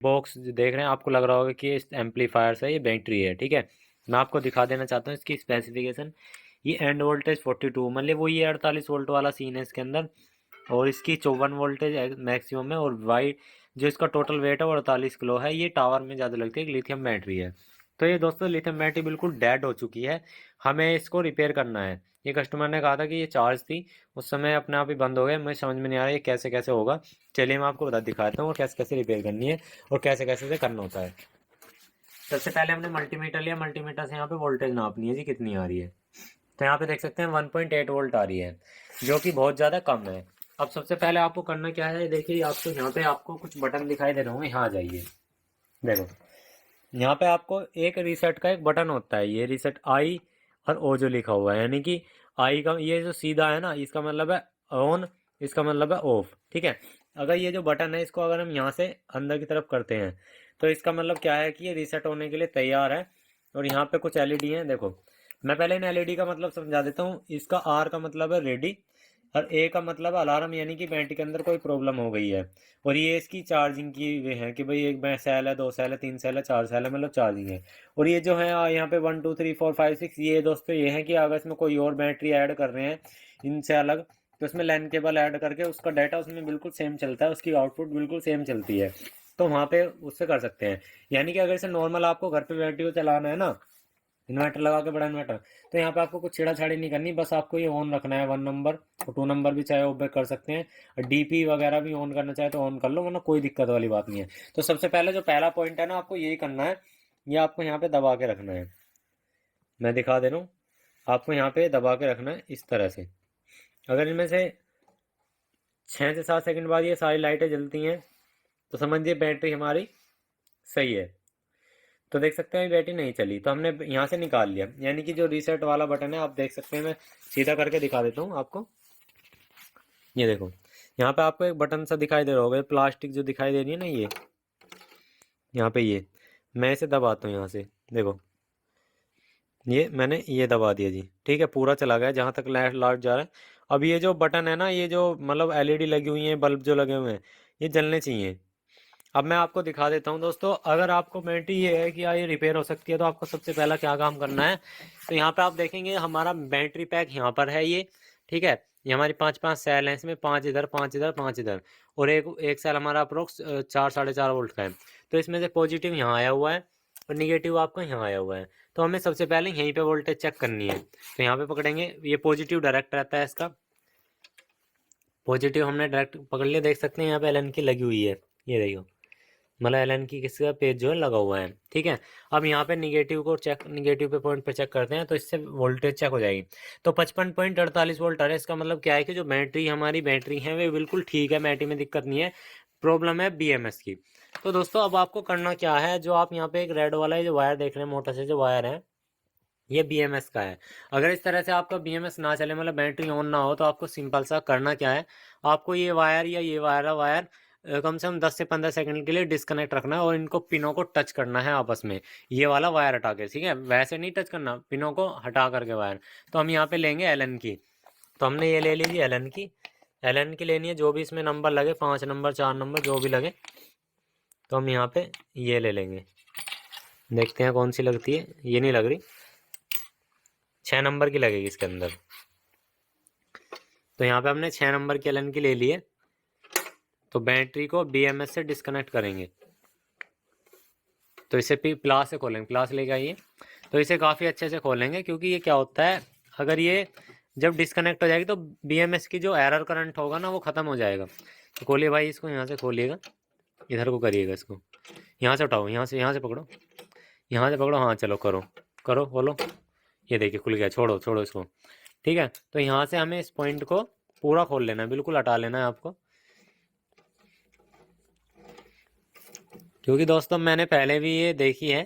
Box जो देख रहे हैं आपको लग रहा होगा कि ये एम्पलीफायर से ये बैटरी है, ठीक है। मैं आपको दिखा देना चाहता हूँ इसकी स्पेसिफिकेशन। ये एंड वोल्टेज 42, मतलब वो ये 48 वोल्ट वाला सीन है इसके अंदर, और इसकी 54 वोल्टेज मैक्सिमम है, और वाइट जो इसका टोटल वेट है वो 48 किलो है। ये टावर में ज़्यादा लगती है, लिथियम बैटरी है। तो ये दोस्तों लिथियम बैटरी बिल्कुल डेड हो चुकी है, हमें इसको रिपेयर करना है। ये कस्टमर ने कहा था कि ये चार्ज थी, उस समय अपने आप ही बंद हो गया, मुझे समझ में नहीं आ रहा ये कैसे कैसे होगा। चलिए मैं आपको बता दिखाता हूँ और कैसे कैसे रिपेयर करनी है और कैसे कैसे से करना होता है। सबसे पहले हमने मल्टीमीटर लिया, मल्टीमीटर से यहाँ पे वोल्टेज नापनी है जी कितनी आ रही है। तो यहाँ पे देख सकते हैं 1.8 वोल्ट आ रही है, जो कि बहुत ज़्यादा कम है। अब सबसे पहले आपको करना क्या है, देखिए आपको यहाँ पे आपको कुछ बटन दिखाई दे रहे होंगे, यहाँ आ जाइए। देखो यहाँ पे आपको एक रीसेट का एक बटन होता है, ये रीसेट आई और ओ जो लिखा हुआ है, यानी कि आई का ये जो सीधा है ना, इसका मतलब है ऑन, इसका मतलब है ऑफ, ठीक है। अगर ये जो बटन है इसको अगर हम यहाँ से अंदर की तरफ करते हैं तो इसका मतलब क्या है कि ये रीसेट होने के लिए तैयार है। और यहाँ पे कुछ एलईडी हैं, देखो मैं पहले इन एलईडी का मतलब समझा देता हूँ। इसका आर का मतलब है रेडी, और ए का मतलब है अलार्म, यानी कि बैटरी के अंदर कोई प्रॉब्लम हो गई है। और ये इसकी चार्जिंग की वे है कि भाई एक सेल है, 2 सेल है, 3 सेल है, 4 सेल है, मतलब चार्जिंग है। और ये जो है यहाँ पे 1 2 3 4 5 6, ये दोस्तों ये है कि अगर इसमें कोई और बैटरी ऐड कर रहे हैं इनसे अलग, तो उसमें लैन केबल ऐड करके उसका डाटा उसमें बिल्कुल सेम चलता है, उसकी आउटपुट बिल्कुल सेम चलती है, तो वहाँ पे उससे कर सकते हैं। यानी कि अगर इसे नॉर्मल आपको घर पे बैटरी को चलाना है ना, इन्वर्टर लगा के, बड़ा इन्वर्टर, तो यहाँ पे आपको कुछ छेड़ा-छाड़ी नहीं करनी, बस आपको ये ऑन रखना है 1 नंबर, और 2 नंबर भी चाहे ऑफ कर सकते हैं, और डीपी वगैरह भी ऑन करना चाहे तो ऑन कर लो, वरना कोई दिक्कत वाली बात नहीं है। तो सबसे पहले जो पहला पॉइंट है ना, आपको यही करना है, ये आपको यहाँ पे दबा के रखना है। मैं दिखा दे रहा हूँ, आपको यहाँ पे दबा के रखना है इस तरह से। अगर इनमें से 6 से 7 सेकंड बाद ये सारी लाइटें जलती हैं तो समझिए बैटरी हमारी सही है। तो देख सकते हैं बैटरी नहीं चली, तो हमने यहाँ से निकाल लिया, यानी कि जो रीसेट वाला बटन है आप देख सकते हैं, मैं सीधा करके दिखा देता हूँ आपको। ये देखो यहाँ पे आपको एक बटन सा दिखाई दे रहा होगा, प्लास्टिक जो दिखाई दे रही है ना, ये यहाँ पे, ये मैं इसे दबाता हूँ यहाँ से, देखो ये मैंने ये दबा दिया जी, ठीक है, पूरा चला गया जहाँ तक लाइट लाइट जा रहा है। अब ये जो बटन है ना, ये जो मतलब एलईडी लगी हुई है, बल्ब जो लगे हुए हैं, ये जलने चाहिए। अब मैं आपको दिखा देता हूँ दोस्तों, अगर आपको बैटरी ये है कि ये रिपेयर हो सकती है, तो आपको सबसे पहला क्या काम करना है, तो यहाँ पे आप देखेंगे हमारा बैटरी पैक यहाँ पर है ये, ठीक है। ये हमारी 5 5 सेल हैं, इसमें 5 इधर, 5 इधर, 5 इधर, और एक एक सेल हमारा अप्रोक्स 4 साढ़े 4 वोल्ट का है। तो इसमें से पॉजिटिव यहाँ आया हुआ है और निगेटिव आपका यहाँ आया हुआ है। तो हमें सबसे पहले यहीं पे वोल्टेज चेक करनी है, तो यहाँ पे पकड़ेंगे, ये पॉजिटिव डायरेक्ट रहता है इसका, पॉजिटिव हमने डायरेक्ट पकड़ लिया। देख सकते हैं यहाँ पे एलन की लगी हुई है, ये देखो, मतलब एलन की किसी का पेज जो है लगा हुआ है, ठीक है। अब यहाँ पे निगेटिव को चेक, निगेटिव पे पॉइंट पे चेक करते हैं, तो इससे वोल्टेज चेक हो जाएगी। तो 55.48 वोल्ट आ रहा है, इसका मतलब क्या है कि जो बैटरी हमारी बैटरी है वे बिल्कुल ठीक है, बैटरी में दिक्कत नहीं है, प्रॉब्लम है बीएमएस की। तो दोस्तों अब आपको करना क्या है, जो आप यहाँ पे एक रेड वाला जो वायर देख रहे हैं, मोटा से जो वायर है, ये बीएमएस का है। अगर इस तरह से आपका बीएमएस ना चले, मतलब बैटरी ऑन ना हो, तो आपको सिंपल सा करना क्या है, आपको ये वायर या ये वायर कम से कम 10 से 15 सेकंड के लिए डिस्कनेक्ट रखना है, और इनको पिनों को टच करना है आपस में, ये वाला वायर हटा के, ठीक है, वैसे नहीं टच करना, पिनों को हटा करके वायर। तो हम यहाँ पे लेंगे एलन की, तो हमने ये ले लीजिए एलन की, एलन की लेनी है, जो भी इसमें नंबर लगे, 5 नंबर 4 नंबर जो भी लगे, तो हम यहाँ पे ये ले लेंगे। देखते हैं कौन सी लगती है, ये नहीं लग रही, 6 नंबर की लगेगी इसके अंदर। तो यहाँ पे हमने 6 नंबर की एलन की ले ली है। तो बैटरी को बीएमएस से डिस्कनेक्ट करेंगे, तो इसे प्लास से खोलेंगे, प्लास लेके आइए। तो इसे काफ़ी अच्छे से खोलेंगे, क्योंकि ये क्या होता है, अगर ये जब डिस्कनेक्ट हो जाएगी तो बीएमएस की जो एरर करंट होगा ना वो ख़त्म हो जाएगा। तो खोलिए भाई इसको, यहाँ से खोलिएगा, इधर को करिएगा इसको, यहाँ से उठाओ, यहाँ से पकड़ो, यहाँ से पकड़ो, हाँ चलो करो, करो खोलो, ये देखिए खुल गया, छोड़ो छोड़ो इसको, ठीक है। तो यहाँ से हमें इस पॉइंट को पूरा खोल लेना है, बिल्कुल हटा लेना है आपको, क्योंकि दोस्तों मैंने पहले भी ये देखी है,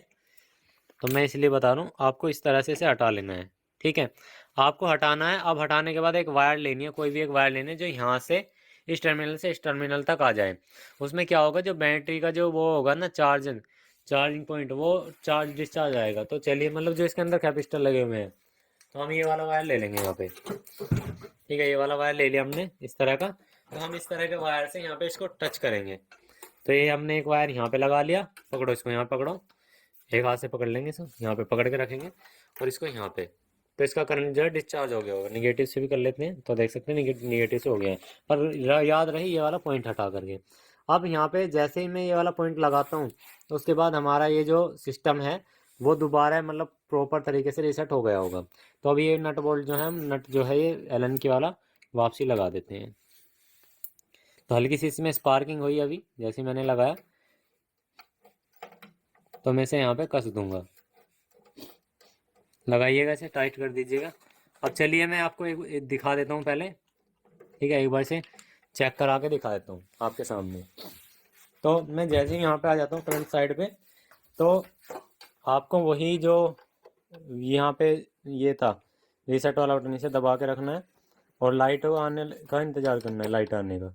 तो मैं इसलिए बता रहा हूँ, आपको इस तरह से इसे हटा लेना है, ठीक है। आपको हटाना है, अब हटाने के बाद एक वायर लेनी है, कोई भी एक वायर लेनी है जो यहाँ से इस टर्मिनल से इस टर्मिनल तक आ जाए। उसमें क्या होगा, जो बैटरी का जो वो होगा ना, चार्जिंग पॉइंट, वो चार्ज डिस्चार्ज आएगा। तो चलिए, मतलब जो इसके अंदर कैपेसिटर लगे हुए हैं, तो हम ये वाला वायर ले लेंगे यहाँ पे, ठीक है, ये वाला वायर ले लिया हमने इस तरह का। तो हम इस तरह के वायर से यहाँ पे इसको टच करेंगे, तो ये हमने एक वायर यहाँ पे लगा लिया, पकड़ो इसको, यहाँ पकड़ो, एक हाथ से पकड़ लेंगे इसको, यहाँ पे पकड़ के रखेंगे और इसको यहाँ पे, तो इसका करंट जो है डिस्चार्ज हो गया होगा। निगेटिव से भी कर लेते हैं तो देख सकते हैं निगेटिव से हो गया है, पर याद रहे ये वाला पॉइंट हटा करके। अब यहाँ पे जैसे ही मैं ये वाला पॉइंट लगाता हूँ तो उसके बाद हमारा ये जो सिस्टम है वो दोबारा मतलब प्रॉपर तरीके से रीसेट हो गया होगा। तो अभी ये नट बोल्ट जो है, नट जो है ये एलन की वाला वापसी लगा देते हैं। तो हल्की सी इसमें स्पार्किंग हुई अभी जैसे मैंने लगाया, तो मैं इसे यहाँ पे कस दूंगा। लगाइएगा, इसे टाइट कर दीजिएगा। अब चलिए मैं आपको एक दिखा देता हूँ पहले, ठीक है, एक बार से चेक करा के दिखा देता हूँ आपके सामने। तो मैं जैसे ही यहाँ पे आ जाता हूँ फ्रंट साइड पे, तो आपको वही जो यहाँ पे ये था रीसेट वाला बटन, इसे दबा के रखना है और लाइट आने का इंतज़ार करना है, लाइट आने का।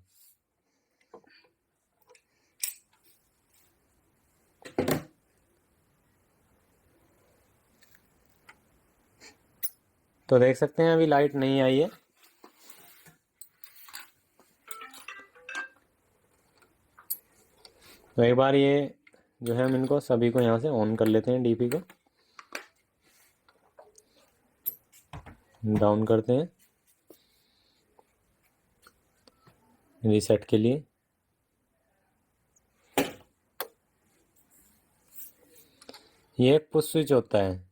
तो देख सकते हैं अभी लाइट नहीं आई है। तो एक बार ये जो है हम इनको सभी को यहाँ से ऑन कर लेते हैं, डीपी को डाउन करते हैं रीसेट के लिए। ये पुश स्विच होता है।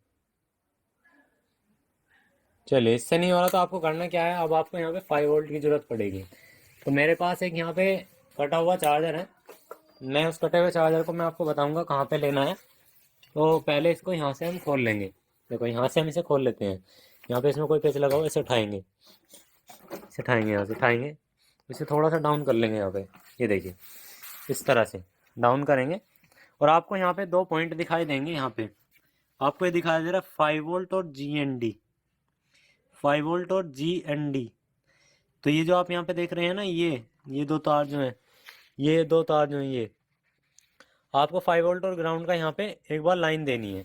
चलिए, इससे नहीं हो रहा तो आपको करना क्या है, अब आपको यहाँ पे 5 वोल्ट की ज़रूरत पड़ेगी। तो मेरे पास एक यहाँ पे कटा हुआ चार्जर है, मैं उस कटे हुए चार्जर को मैं आपको बताऊंगा कहाँ पे लेना है। तो पहले इसको यहाँ से हम खोल लेंगे। देखो यहाँ से हम इसे खोल लेते हैं, यहाँ पे इसमें कोई पेच लगा हो, इसे उठाएंगे, इसे उठाएंगे, यहाँ से उठाएंगे, इसे थोड़ा सा डाउन कर लेंगे यहाँ पे, ये देखिए इस तरह से डाउन करेंगे। और आपको यहाँ पे 2 पॉइंट दिखाई देंगे, यहाँ पे आपको ये दिखाई दे रहा है 5 वोल्ट और GND, 5 वोल्ट और GND। तो ये जो आप यहाँ पे देख रहे हैं ना, ये 2 तार जो हैं, ये 2 तार जो हैं, ये आपको 5 वोल्ट और ग्राउंड का यहाँ पे एक बार लाइन देनी है।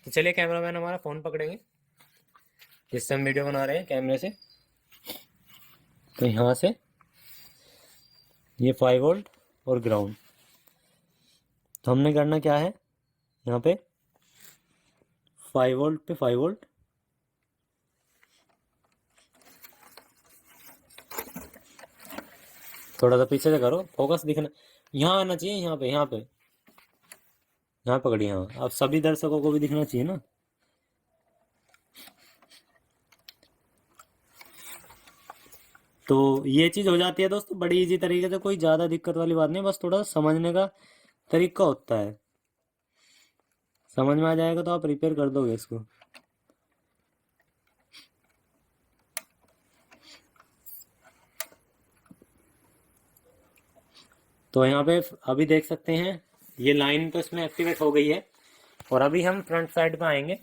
तो चलिए कैमरामैन हमारा फ़ोन पकड़ेंगे जिससे हम वीडियो बना रहे हैं कैमरे से। तो यहाँ से ये 5 वोल्ट और ग्राउंड, तो हमने करना क्या है, यहाँ पे 5 वोल्ट पे 5 वोल्ट, थोड़ा सा पीछे से करो, फोकस दिखना यहाँ आना चाहिए, यहाँ पे, यहाँ पे, यहाँ पकड़िए। हाँ, अब सभी दर्शकों को भी दिखना चाहिए ना। तो ये चीज़ हो जाती है दोस्तों बड़ी इजी तरीके से, कोई ज़्यादा दिक्कत वाली बात नहीं, बस थोड़ा समझने का तरीका होता है। समझ में आ जाएगा तो आप रिपेयर कर दोगे इसको। तो यहाँ पे अभी देख सकते हैं ये लाइन तो इसमें एक्टिवेट हो गई है। और अभी हम फ्रंट साइड पे आएंगे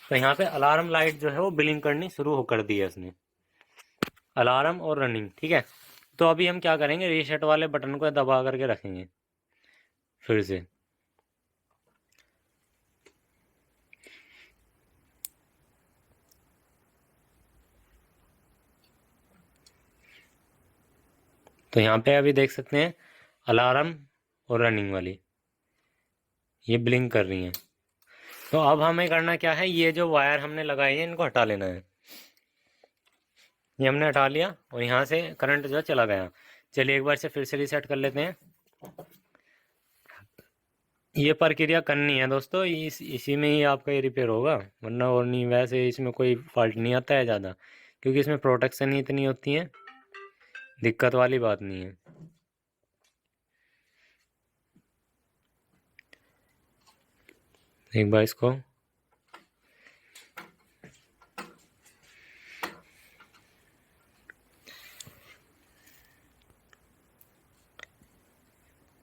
तो यहाँ पे अलार्म लाइट जो है वो ब्लिंक करनी शुरू हो कर दी है इसने, अलार्म और रनिंग, ठीक है। तो अभी हम क्या करेंगे, रीसेट वाले बटन को दबा करके रखेंगे फिर से। तो यहाँ पे अभी देख सकते हैं अलार्म और रनिंग वाली ये ब्लिंक कर रही हैं। तो अब हमें करना क्या है, ये जो वायर हमने लगाई है इनको हटा लेना है। ये हमने हटा लिया और यहाँ से करंट जो है चला गया। चलिए एक बार से फिर से रीसेट कर लेते हैं। ये प्रक्रिया करनी है दोस्तों, इसी में ही आपका ये रिपेयर होगा, वरना और नहीं। वैसे इसमें कोई फॉल्ट नहीं आता है ज़्यादा, क्योंकि इसमें प्रोटेक्शन ही इतनी होती है, दिक्कत वाली बात नहीं है। एक बार इसको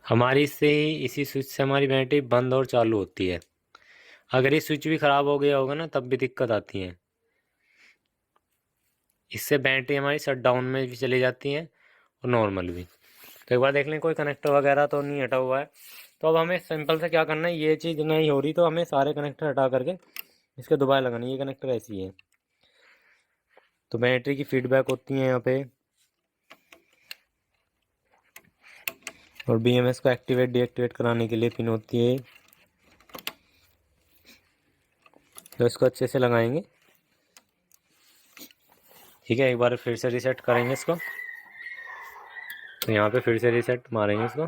हमारी से इसी स्विच से हमारी बैटरी बंद और चालू होती है। अगर ये स्विच भी ख़राब हो गया होगा ना तब भी दिक्कत आती है, इससे बैटरी हमारी शट डाउन में भी चली जाती है और नॉर्मल भी। तो एक बार देख लें कोई कनेक्टर वगैरह तो नहीं हटा हुआ है। तो अब हमें सिंपल से क्या करना है, ये चीज़ नहीं हो रही तो हमें सारे कनेक्टर हटा करके इसके दोबारा लगाना। ये कनेक्टर ऐसी है तो बैटरी की फीडबैक होती है यहाँ पे। और BMS को एक्टिवेट डीएक्टिवेट कराने के लिए पिन होती है, तो इसको अच्छे से लगाएंगे। ठीक है, एक बार फिर से रीसेट करेंगे इसको, तो यहाँ पे फिर से रीसेट मारेंगे इसको।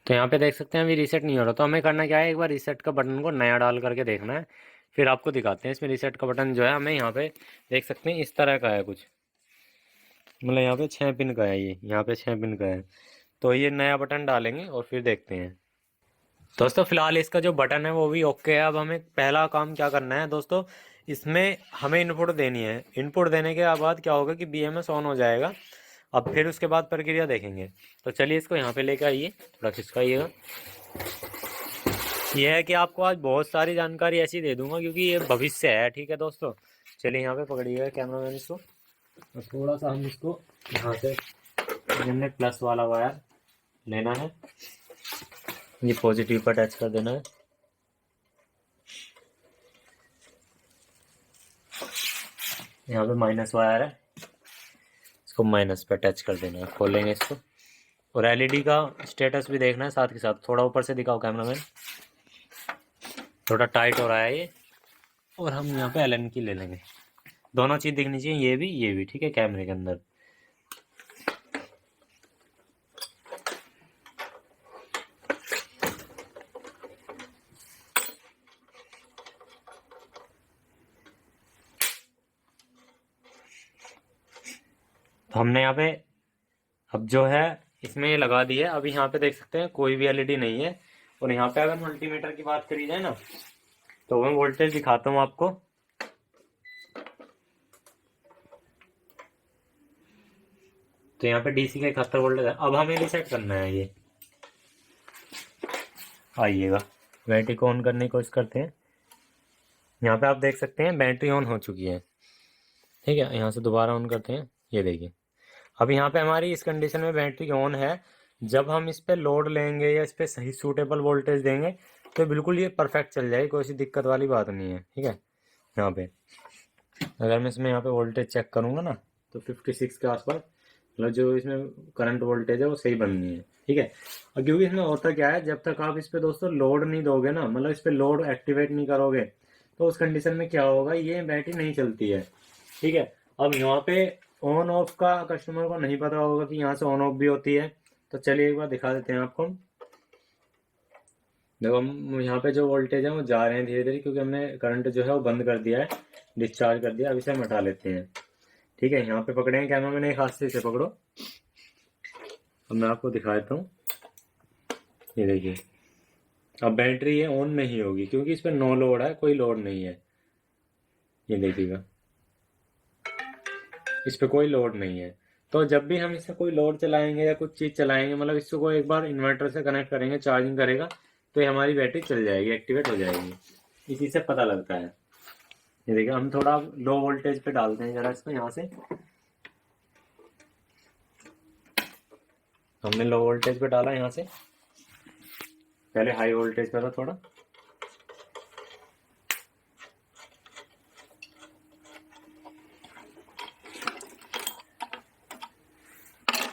तो यहाँ पे देख सकते हैं अभी रीसेट नहीं हो रहा, तो हमें करना क्या है, एक बार रीसेट का बटन को नया डाल करके देखना है, फिर आपको दिखाते हैं। इसमें रीसेट का बटन जो है हमें यहाँ पे देख सकते हैं इस तरह का है कुछ, मतलब यहाँ पे 6 पिन का है, ये यहाँ पे 6 पिन का है। तो ये नया बटन डालेंगे और फिर देखते हैं। दोस्तों फिलहाल इसका जो बटन है वो भी ओके है। अब हमें पहला काम क्या करना है दोस्तों, इसमें हमें इनपुट देनी है। इनपुट देने के बाद क्या होगा कि BMS ऑन हो जाएगा। अब फिर उसके बाद प्रक्रिया देखेंगे। तो चलिए इसको यहाँ पे लेकर आइए, थोड़ा खिसकाइएगा। यह है कि आपको आज बहुत सारी जानकारी ऐसी दे दूंगा क्योंकि ये भविष्य है। ठीक है दोस्तों, चलिए यहाँ पे पकड़िएगा कैमरामैन इसको, और थोड़ा सा हम इसको यहाँ से प्लस वाला वायर लेना है, ये पॉजिटिव पर अटैच कर देना है। यहाँ पे माइनस वायर है, इसको माइनस पे अटैच कर देना है। खोलेंगे इसको, और LED का स्टेटस भी देखना है साथ के साथ। थोड़ा ऊपर से दिखाओ कैमरामैन, थोड़ा टाइट हो रहा है ये। और हम यहाँ पे Allen की ले लेंगे, दोनों चीज़ दिखनी चाहिए, ये भी ठीक है कैमरे के अंदर। हमने यहाँ पे अब जो है इसमें ये लगा दी है। अभी यहाँ पे देख सकते हैं कोई भी LED नहीं है। और यहाँ पे अगर मल्टीमीटर की बात करी जाए ना, तो मैं वोल्टेज दिखाता हूँ आपको। तो यहाँ पे DC का 71 वोल्ट है। अब हमें रीसेट करना है ये, आइएगा बैटरी को ऑन करने की कोशिश करते हैं। यहाँ पे आप देख सकते हैं बैटरी ऑन हो चुकी है। ठीक है, यहाँ से दोबारा ऑन करते हैं, ये देखिए अब यहाँ पे हमारी इस कंडीशन में बैटरी ऑन है। जब हम इस पे लोड लेंगे या इस पे सही सूटेबल वोल्टेज देंगे तो बिल्कुल ये परफेक्ट चल जाएगी, कोई सी दिक्कत वाली बात नहीं है। ठीक है, यहाँ पे अगर मैं इसमें यहाँ पे वोल्टेज चेक करूँगा ना, तो 56 के आसपास, मतलब जो इसमें करंट वोल्टेज है वो सही बननी है। ठीक है, और क्योंकि इसमें होता क्या है, जब तक आप इस पे दोस्तों लोड नहीं दोगे ना, मतलब इस पे लोड एक्टिवेट नहीं करोगे, तो उस कंडीशन में क्या होगा, ये बैटरी नहीं चलती है। ठीक है, अब यहाँ पे ऑन ऑफ का कस्टमर को नहीं पता होगा कि यहाँ से ऑन ऑफ भी होती है। तो चलिए एक बार दिखा देते हैं आपको। देखो हम यहाँ पे जो वोल्टेज है वो जा रहे हैं धीरे धीरे, क्योंकि हमने करंट जो है वो बंद कर दिया है, डिस्चार्ज कर दिया। अब इसे हम हटा लेते हैं। ठीक है, यहाँ पे पकड़े हैं कैमरा, मैंने एक हाथ से इसे पकड़ो। अब मैं आपको दिखा देता हूँ, ये देखिए अब बैटरी ये ऑन में ही होगी क्योंकि इस पर नो लोड है, कोई लोड नहीं है। ये देखिएगा इस पर कोई लोड नहीं है। तो जब भी हम इससे कोई लोड चलाएंगे या कुछ चीज़ चलाएंगे, मतलब इसको एक बार इन्वर्टर से कनेक्ट करेंगे, चार्जिंग करेगा, तो ये हमारी बैटरी चल जाएगी, एक्टिवेट हो जाएगी। इसी से पता लगता है। ये देखिए हम थोड़ा लो वोल्टेज पे डालते हैं जरा इसको, यहाँ से हमने लो वोल्टेज पे डाला, यहाँ से पहले हाई वोल्टेज पे था थोड़ा।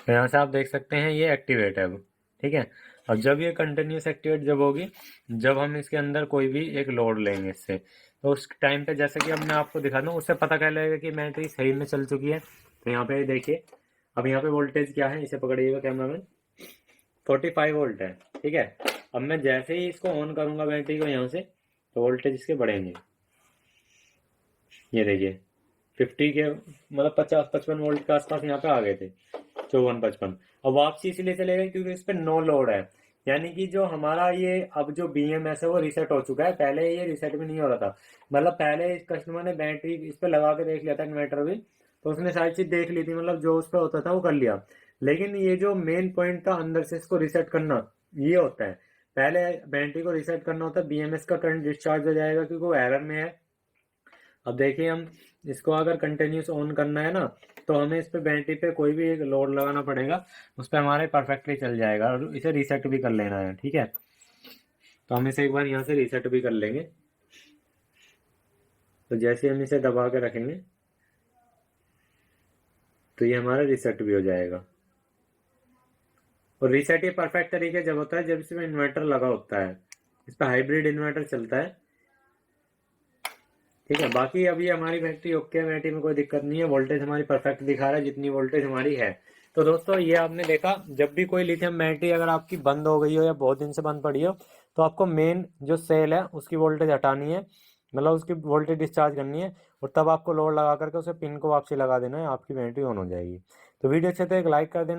तो यहाँ से आप देख सकते हैं ये एक्टिवेट है अब। ठीक है, अब जब ये कंटिन्यूस एक्टिवेट जब होगी, जब हम इसके अंदर कोई भी एक लोड लेंगे इससे, तो उस टाइम पे जैसे कि अब मैं आपको दिखा दूँ, उससे पता क्या लगेगा कि बैटरी सही में चल चुकी है। तो यहाँ पे देखिए अब यहाँ पे वोल्टेज क्या है, इसे पकड़िएगा कैमरामैन, 45 वोल्ट है। ठीक है, अब मैं जैसे ही इसको ऑन करूंगा बैटरी को यहाँ से, तो वोल्टेज इसके बढ़ेंगे। ये देखिए 50 के मतलब 50-55 वोल्ट के आसपास यहाँ पे आ गए थे, 54-55। अब वापसी इसलिए चलेगा क्योंकि इस पर नो लोड है, यानी कि जो हमारा ये अब जो BMS है वो रीसेट हो चुका है। पहले ये रीसेट भी नहीं हो रहा था, मतलब पहले इस कस्टमर ने बैटरी इस पर लगा के देख लिया था, इन्वर्टर भी, तो उसने सारी चीज देख ली थी, मतलब जो उस पर होता था वो कर लिया। लेकिन ये जो मेन पॉइंट था अंदर से इसको रीसेट करना, ये होता है। पहले बैटरी को रीसेट करना होता है, BMS का करंट डिस्चार्ज हो जाएगा क्योंकि वो एरर में है। अब देखिए हम इसको अगर कंटिन्यूस ऑन करना है ना, तो हमें इस पे बैटरी पे कोई भी एक लोड लगाना पड़ेगा, उस पर हमारे परफेक्टली चल जाएगा। और इसे रीसेट भी कर लेना है। ठीक है, तो हम इसे एक बार यहाँ से रीसेट भी कर लेंगे। तो जैसे हम इसे दबा के रखेंगे तो ये हमारा रीसेट भी हो जाएगा। और रीसेट ये परफेक्ट तरीके जब होता है जब इसमें इन्वर्टर लगा होता है, इस पर हाइब्रिड इन्वर्टर चलता है, ठीक है। बाकी अभी हमारी बैटरी ओके है, बैटरी में कोई दिक्कत नहीं है, वोल्टेज हमारी परफेक्ट दिखा रहा है जितनी वोल्टेज हमारी है। तो दोस्तों ये आपने देखा, जब भी कोई लिथियम बैटरी अगर आपकी बंद हो गई हो या बहुत दिन से बंद पड़ी हो, तो आपको मेन जो सेल है उसकी वोल्टेज हटानी है, मतलब उसकी वोल्टेज डिस्चार्ज करनी है, और तब आपको लोड लगा करके उसे पिन को वापसी लगा देना है, आपकी बैटरी ऑन हो जाएगी। तो वीडियो अच्छे तो एक लाइक कर देना।